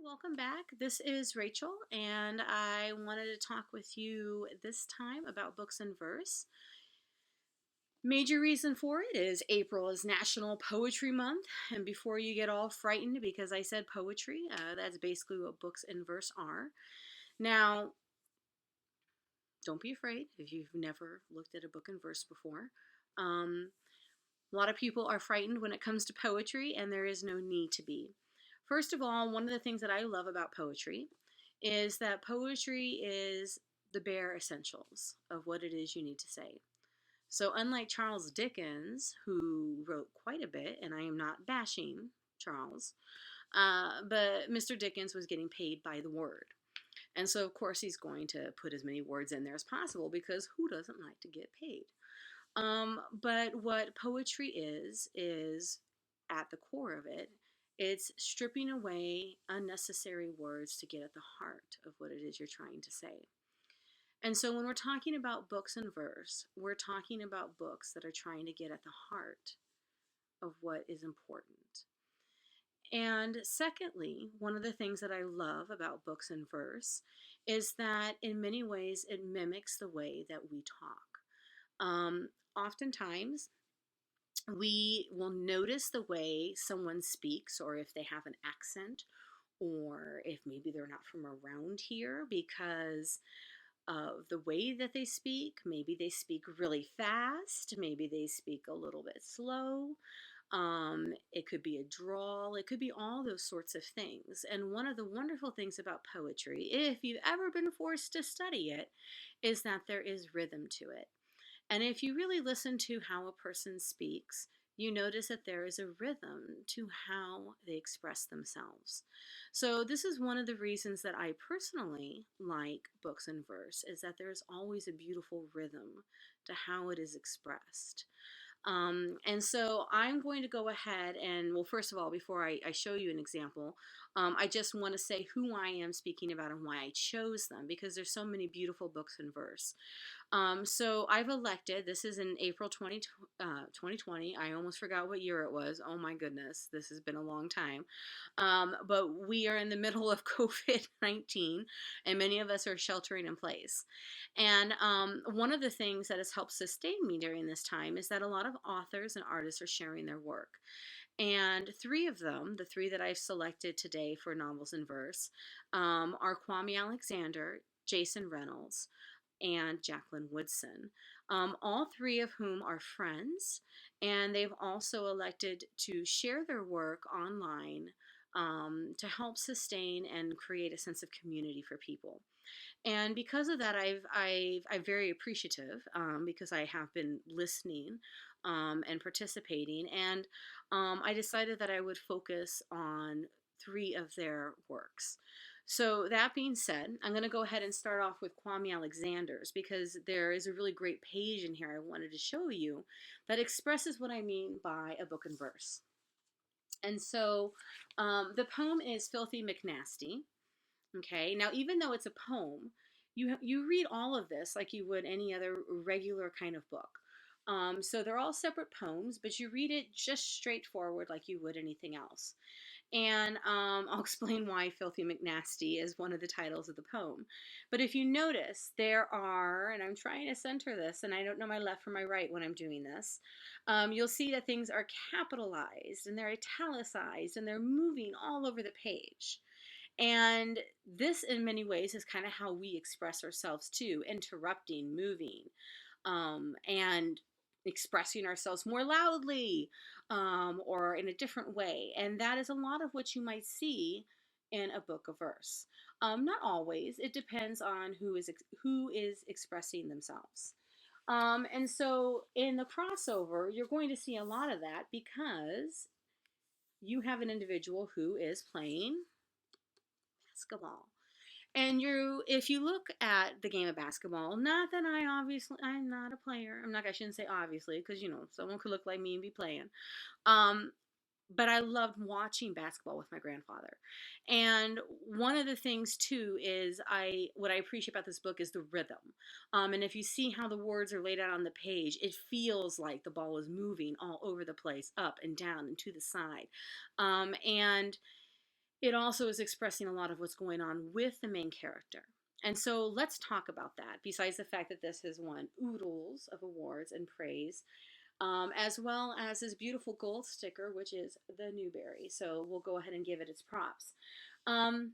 Welcome back. This is Rachel, and I wanted to talk with you this time about books and verse. Major reason for it is April is National Poetry Month, and before you get all frightened because I said poetry, that's basically what books and verse are. Now, don't be afraid if you've never looked at a book and verse before. A lot of people are frightened when it comes to poetry, and there is no need to be. First of all, one of the things that I love about poetry is that poetry is the bare essentials of what it is you need to say. So, unlike Charles Dickens, who wrote quite a bit, and I am not bashing Charles, but Mr. Dickens was getting paid by the word. And so, of course, he's going to put as many words in there as possible because who doesn't like to get paid? But what poetry is at the core of it, it's stripping away unnecessary words to get at the heart of what it is you're trying to say. And so when we're talking about books and verse, we're talking about books that are trying to get at the heart of what is important. And secondly, one of the things that I love about books and verse is that in many ways it mimics the way that we talk. Oftentimes, we will notice the way someone speaks, or if they have an accent, or if maybe they're not from around here because of the way that they speak. Maybe they speak really fast, maybe they speak a little bit slow. It could be a drawl, it could be all those sorts of things. And one of the wonderful things about poetry, if you've ever been forced to study it, is that there is rhythm to it. And if you really listen to how a person speaks, you notice that there is a rhythm to how they express themselves. So this is one of the reasons that I personally like books and verse, is that there's always a beautiful rhythm to how it is expressed. And so I'm going to go ahead and, well, first of all, before I show you an example, I just want to say who I am speaking about and why I chose them, because there's so many beautiful books in verse. So I've elected, this is in April 2020. I almost forgot what year it was. Oh my goodness, this has been a long time. But we are in the middle of COVID-19, and many of us are sheltering in place. And one of the things that has helped sustain me during this time is that a lot of authors and artists are sharing their work. And three of them, the three that I've selected today for novels in verse, are Kwame Alexander, Jason Reynolds, and Jacqueline Woodson, all three of whom are friends, and they've also elected to share their work online to help sustain and create a sense of community for people. And because of that, I'm very appreciative because I have been listening and participating, and I decided that I would focus on three of their works. So that being said, I'm going to go ahead and start off with Kwame Alexander's, because there is a really great page in here I wanted to show you that expresses what I mean by a book and verse. And so the poem is Filthy McNasty. Okay, now even though it's a poem, you read all of this like you would any other regular kind of book. So they're all separate poems, but you read it just straightforward like you would anything else. And I'll explain why Filthy McNasty is one of the titles of the poem. But if you notice, there are, and I'm trying to center this, and I don't know my left from my right when I'm doing this, you'll see that things are capitalized, and they're italicized, and they're moving all over the page. And this, in many ways, is kind of how we express ourselves too, interrupting, moving, and expressing ourselves more loudly or in a different way. And that is a lot of what you might see in a book of verse. Not always. It depends on who is expressing themselves. And so in the crossover, you're going to see a lot of that because you have an individual who is playing basketball. And if you look at the game of basketball, not that I'm not a player. I shouldn't say obviously, because someone could look like me and be playing. But I loved watching basketball with my grandfather. And one of the things too is what I appreciate about this book is the rhythm. And if you see how the words are laid out on the page, it feels like the ball is moving all over the place, up and down and to the side. And it also is expressing a lot of what's going on with the main character. And so let's talk about that, besides the fact that this has won oodles of awards and praise, as well as this beautiful gold sticker, which is the Newbery. So we'll go ahead and give it its props. Um,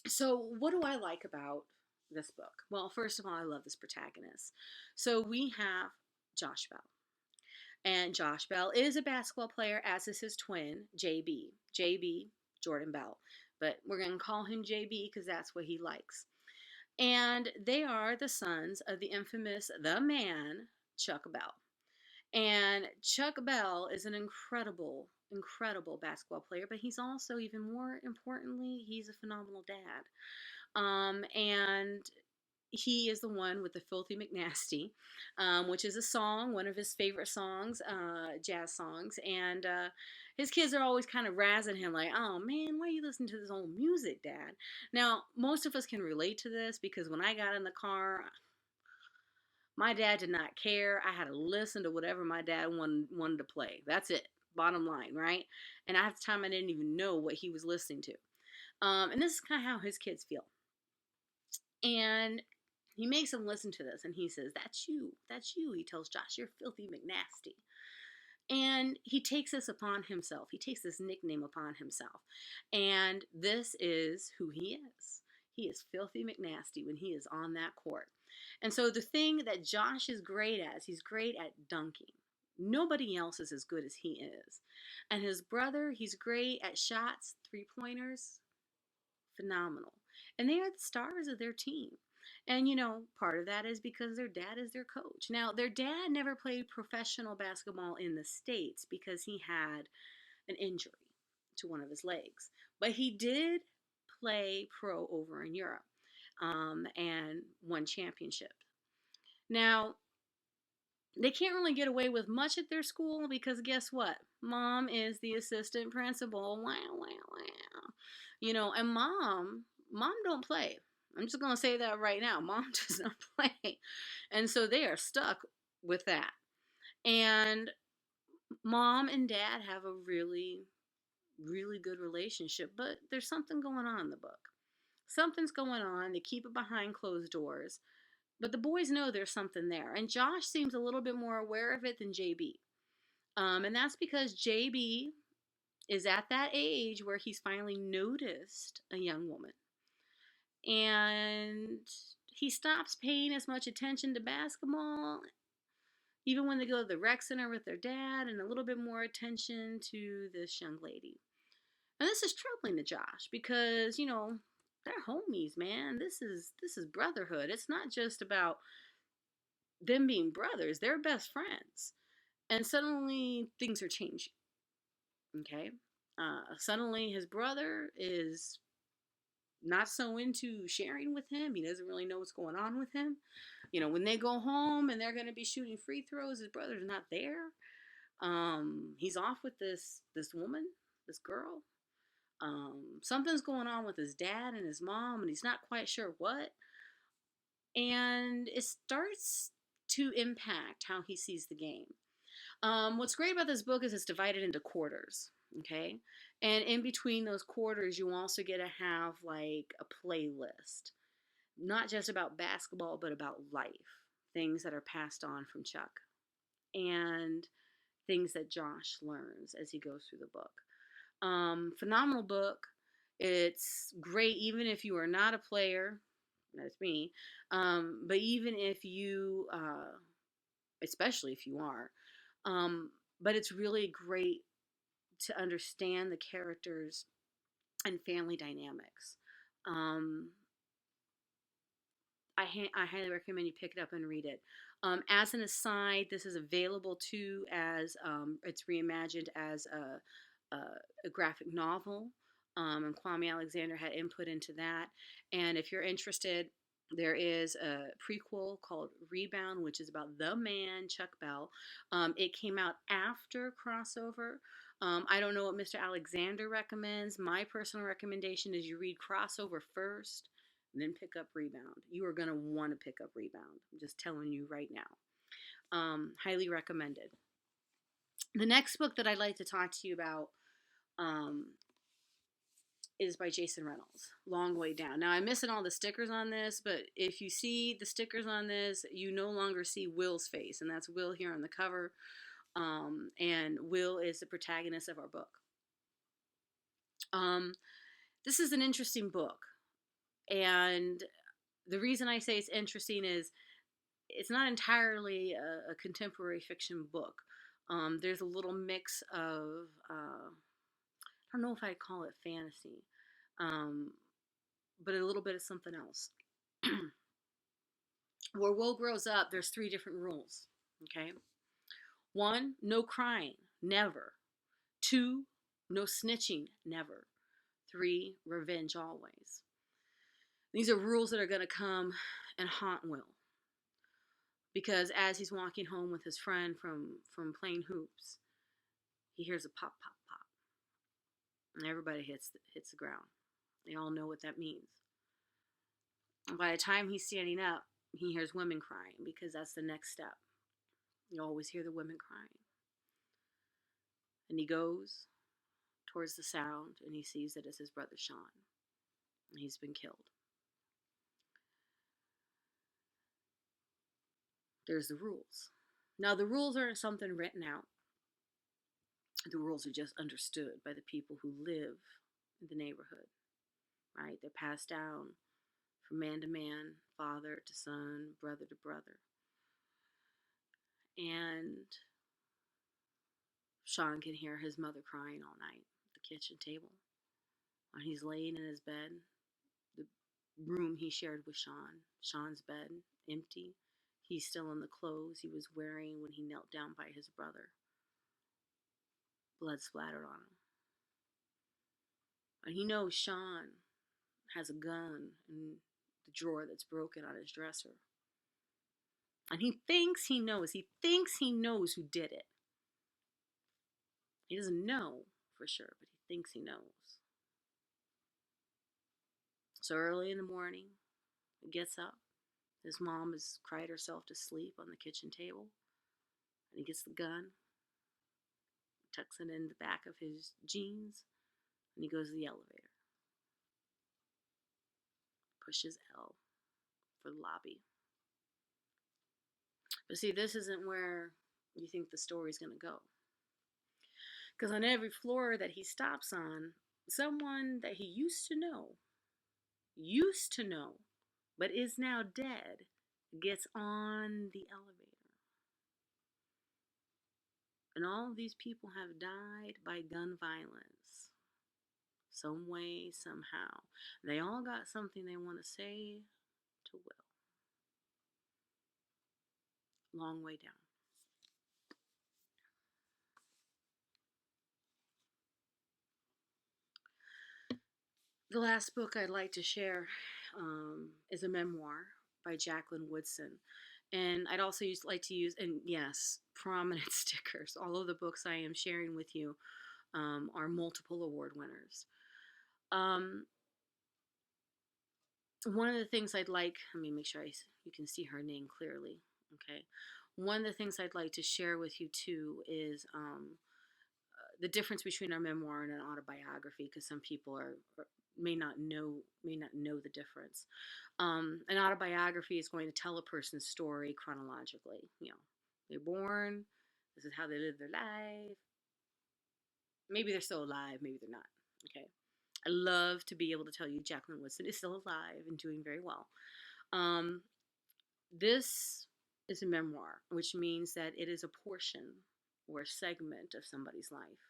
so, what do I like about this book? Well, first of all, I love this protagonist. So, we have Josh Bell. And Josh Bell is a basketball player, as is his twin, JB. JB, Jordan Bell. But we're going to call him JB because that's what he likes. And they are the sons of the infamous The Man, Chuck Bell. And Chuck Bell is an incredible, incredible basketball player, but he's also, even more importantly, he's a phenomenal dad. And he is the one with the Filthy McNasty, which is a song, one of his favorite songs, jazz songs. And his kids are always kind of razzing him, like, oh man, why are you listening to this old music, Dad? Now, most of us can relate to this because when I got in the car, my dad did not care. I had to listen to whatever my dad wanted to play. That's it. Bottom line, right? And at the time, I didn't even know what he was listening to. And this is kind of how his kids feel. And he makes them listen to this, and he says, "That's you. That's you." He tells Josh, "You're Filthy McNasty." And he takes this upon himself. He takes this nickname upon himself. And this is who he is. He is Filthy McNasty when he is on that court. And so the thing that Josh is great at, he's great at dunking. Nobody else is as good as he is. And his brother, he's great at shots, 3-pointers, phenomenal. And they are the stars of their team. And part of that is because their dad is their coach. Now, their dad never played professional basketball in the States because he had an injury to one of his legs. But he did play pro over in Europe, and won championships. Now, they can't really get away with much at their school because guess what? Mom is the assistant principal. Wow, wow, wow. And mom don't play. I'm just going to say that right now. Mom does not play. And so they are stuck with that. And mom and dad have a really, really good relationship, but there's something going on in the book. Something's going on. They keep it behind closed doors. But the boys know there's something there. And Josh seems a little bit more aware of it than JB. And that's because JB is at that age where he's finally noticed a young woman. And he stops paying as much attention to basketball, even when they go to the rec center with their dad, and a little bit more attention to this young lady. And this is troubling to Josh because, they're homies, man. This is brotherhood. It's not just about them being brothers. They're best friends. And suddenly things are changing. Okay? Suddenly his brother is not so into sharing with him. He doesn't really know what's going on with him. When they go home and they're going to be shooting free throws, his brother's not there. He's off with this woman, this girl. Something's going on with his dad and his mom, and he's not quite sure what. And it starts to impact how he sees the game. What's great about this book is it's divided into quarters, okay? And in between those quarters, you also get to have like a playlist, not just about basketball, but about life, things that are passed on from Chuck, and things that Josh learns as he goes through the book. Phenomenal book. It's great even if you are not a player. That's me. But even if you, especially if you are, but it's really great to understand the characters and family dynamics. I highly recommend you pick it up and read it. As an aside, this is available too as it's reimagined as a graphic novel, and Kwame Alexander had input into that. And if you're interested, there is a prequel called Rebound, which is about the man, Chuck Bell. It came out after Crossover. I don't know what Mr. Alexander recommends. My personal recommendation is you read Crossover first, and then pick up Rebound. You are going to want to pick up Rebound. I'm just telling you right now. Highly recommended. The next book that I'd like to talk to you about is by Jason Reynolds. Long Way Down. Now I'm missing all the stickers on this, but if you see the stickers on this, you no longer see Will's face, and that's Will here on the cover. And Will is the protagonist of our book. Um, this is an interesting book, and the reason I say it's interesting is it's not entirely a contemporary fiction book. There's a little mix of I don't know if I'd call it fantasy, um, but a little bit of something else. Where Will grows up, there's three different rules. Okay, one, no crying, never. Two, no snitching, never. Three, revenge always. These are rules that are going to come and haunt Will because as he's walking home with his friend from playing hoops, he hears a pop, pop, pop, and everybody hits the ground. They all know what that means. And by the time he's standing up, he hears women crying because that's the next step. You always hear the women crying. And he goes towards the sound and he sees that it's his brother Sean. And he's been killed. There's the rules. Now, the rules aren't something written out. The rules are just understood by the people who live in the neighborhood, right? They're passed down from man to man, father to son, brother to brother. And Sean can hear his mother crying all night at the kitchen table. When he's laying in his bed, the room he shared with Sean's bed, empty. He's still in the clothes he was wearing when he knelt down by his brother. Blood splattered on him. And he knows Sean has a gun in the drawer that's broken on his dresser. And he thinks he knows. He thinks he knows who did it. He doesn't know for sure, but he thinks he knows. So early in the morning, he gets up. His mom has cried herself to sleep on the kitchen table. And he gets the gun, tucks it in the back of his jeans, and he goes to the elevator. Pushes L for the lobby. But see, this isn't where you think the story's going to go. Because on every floor that he stops on, someone that he used to know, but is now dead, gets on the elevator. And all of these people have died by gun violence. Some way, somehow. They all got something they want to say to Will. Long Way Down. The last book I'd like to share is a memoir by Jacqueline Woodson. And I'd also like to use, and yes, prominent stickers. All of the books I am sharing with you are multiple award winners. One of the things I'd like, let me make sure you can see her name clearly. Okay. One of the things I'd like to share with you too is the difference between our memoir and an autobiography, because some people may not know the difference. An autobiography is going to tell a person's story chronologically. They're born. This is how they live their life. Maybe they're still alive. Maybe they're not. Okay. I love to be able to tell you Jacqueline Woodson is still alive and doing very well. This is a memoir, which means that it is a portion or a segment of somebody's life.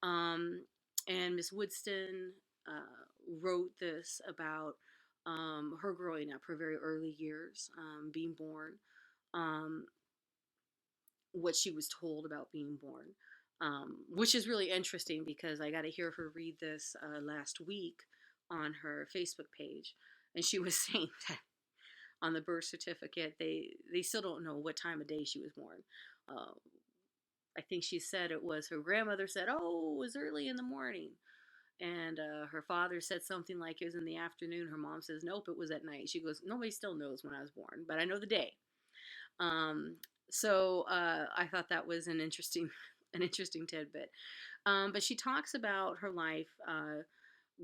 And Miss Woodson wrote this about her growing up, her very early years, being born, what she was told about being born, which is really interesting because I got to hear her read this last week on her Facebook page. And she was saying that on the birth certificate, they still don't know what time of day she was born. I think she said it was, her grandmother said, oh, it was early in the morning. And her father said something like it was in the afternoon. Her mom says, nope, it was at night. She goes, nobody still knows when I was born, but I know the day. So I thought that was an interesting tidbit. But she talks about her life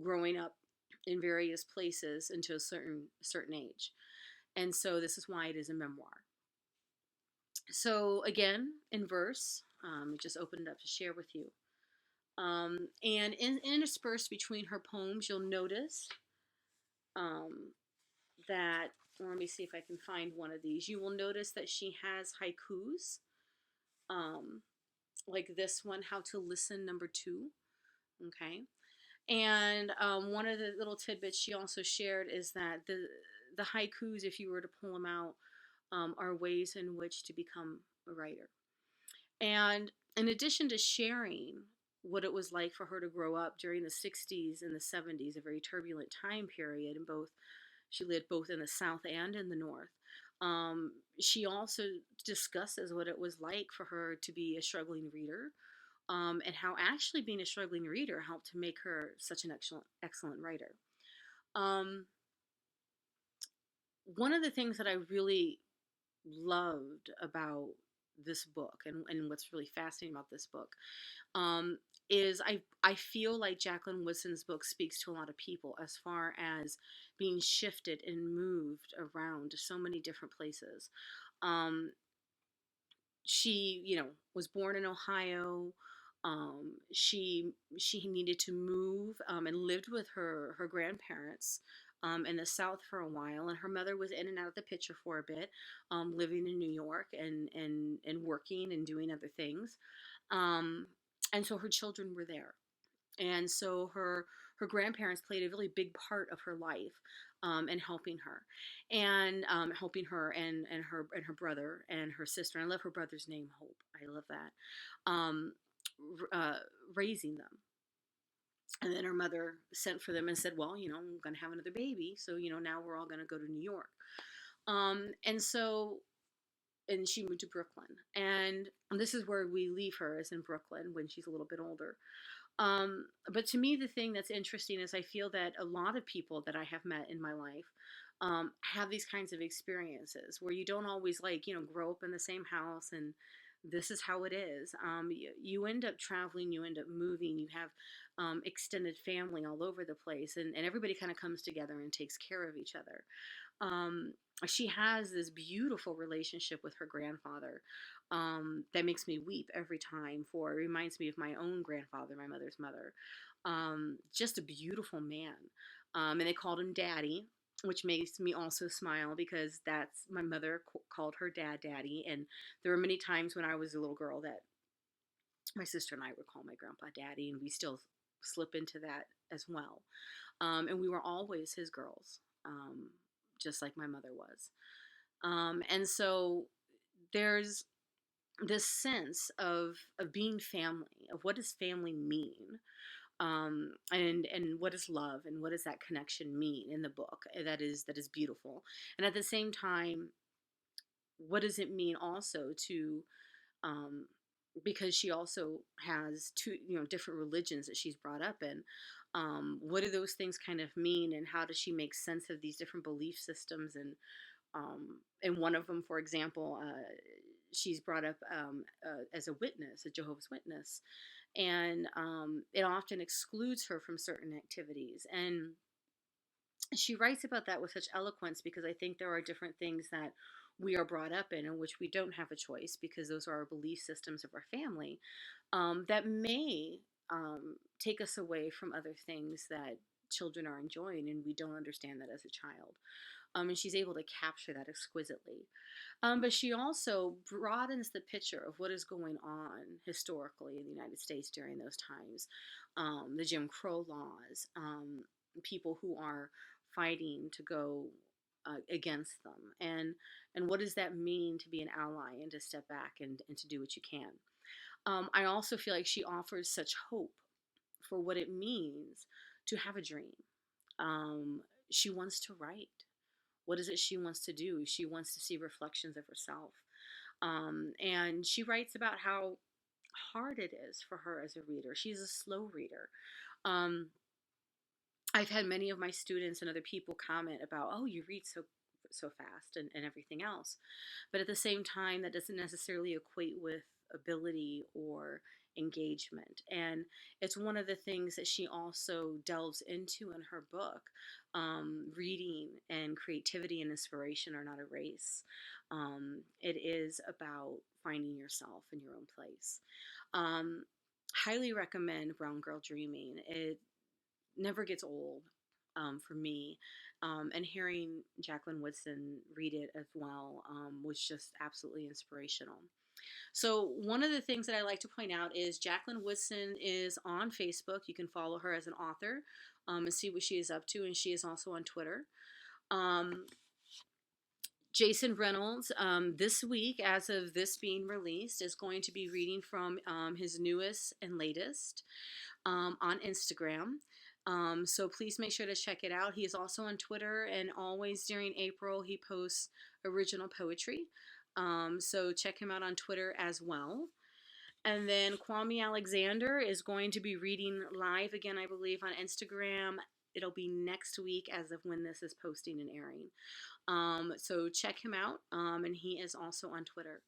growing up in various places until a certain age. And so this is why it is a memoir. So again, in verse, just opened it up to share with you. And interspersed between her poems, you'll notice that, well, let me see if I can find one of these. You will notice that she has haikus, um, like this one, How to Listen, number 2. Okay. And one of the little tidbits she also shared is that the haikus, if you were to pull them out, are ways in which to become a writer. And in addition to sharing what it was like for her to grow up during the 60s and the 70s, a very turbulent time period, and she lived both in the South and in the North. She also discusses what it was like for her to be a struggling reader, and how actually being a struggling reader helped to make her such an excellent writer. Um, One of the things that I really loved about this book, and what's really fascinating about this book, um, is I feel like Jacqueline Woodson's book speaks to a lot of people as far as being shifted and moved around to so many different places. Um, she, was born in Ohio. She needed to move, and lived with her grandparents in the South for a while, and her mother was in and out of the picture for a bit, living in New York and working and doing other things, um, and so her children were there, and so her grandparents played a really big part of her life, in helping her, and helping her and her brother and her sister. And I love her brother's name, Hope. I love that. Uh, Raising them. And then her mother sent for them and said, well, I'm going to have another baby. So, now we're all going to go to New York. And so, and she moved to Brooklyn. And this is where we leave her, is in Brooklyn when she's a little bit older. But to me, the thing that's interesting is I feel that a lot of people that I have met in my life have these kinds of experiences where you don't always, like, grow up in the same house and this is how it is. You end up traveling, you end up moving, you have extended family all over the place, and everybody kind of comes together and takes care of each other. Um, she has this beautiful relationship with her grandfather that makes me weep every time. It reminds me of my own grandfather, my mother's mother. Just a beautiful man. And they called him Daddy, which makes me also smile because that's my mother called her dad Daddy. And there were many times when I was a little girl that my sister and I would call my grandpa Daddy, and we still slip into that as well. And we were always his girls, just like my mother was. And so there's this sense of being family, of what does family mean, and what is love, and what does that connection mean in the book. That is beautiful. And at the same time, what does it mean also to, um, because she also has two, different religions that she's brought up in. What do those things kind of mean, and how does she make sense of these different belief systems? And one of them, for example, she's brought up as a witness, a Jehovah's Witness, and it often excludes her from certain activities. And she writes about that with such eloquence because I think there are different things that we are brought up in which we don't have a choice because those are our belief systems of our family, that may take us away from other things that children are enjoying, and we don't understand that as a child. And she's able to capture that exquisitely. But she also broadens the picture of what is going on historically in the United States during those times. The Jim Crow laws, people who are fighting to go against them, and what does that mean to be an ally and to step back and to do what you can. I also feel like she offers such hope for what it means to have a dream. Um, she wants to write. What is it she wants to do? She wants to see reflections of herself. And she writes about how hard it is for her as a reader. She's a slow reader. Um, I've had many of my students and other people comment about, oh, you read so fast and everything else. But at the same time, that doesn't necessarily equate with ability or engagement. And it's one of the things that she also delves into in her book. Reading and creativity and inspiration are not a race. It is about finding yourself in your own place. Um, Highly recommend Brown Girl Dreaming. It never gets old for me. And hearing Jacqueline Woodson read it as well was just absolutely inspirational. So, one of the things that I like to point out is Jacqueline Woodson is on Facebook. You can follow her as an author and see what she is up to. And she is also on Twitter. Um, Jason Reynolds, this week, as of this being released, is going to be reading from his newest and latest on Instagram. So please make sure to check it out. He is also on Twitter, and always during April, he posts original poetry. So check him out on Twitter as well. And then Kwame Alexander is going to be reading live again, I believe, on Instagram. It'll be next week as of when this is posting and airing. So check him out. And he is also on Twitter.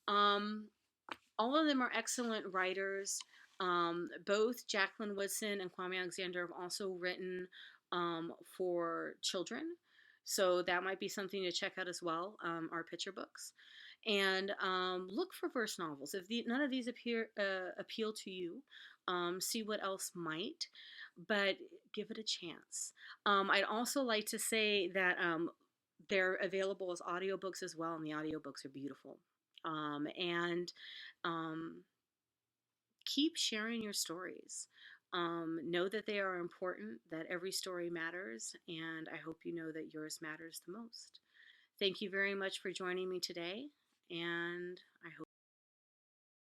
All of them are excellent writers. Both Jacqueline Woodson and Kwame Alexander have also written for children. So that might be something to check out as well, our picture books. And look for verse novels. If none of these appeal to you, see what else might, but give it a chance. I'd also like to say that they're available as audiobooks as well, and the audiobooks are beautiful. And keep sharing your stories. Know that they are important, that every story matters, and I hope you know that yours matters the most. Thank you very much for joining me today, and I hope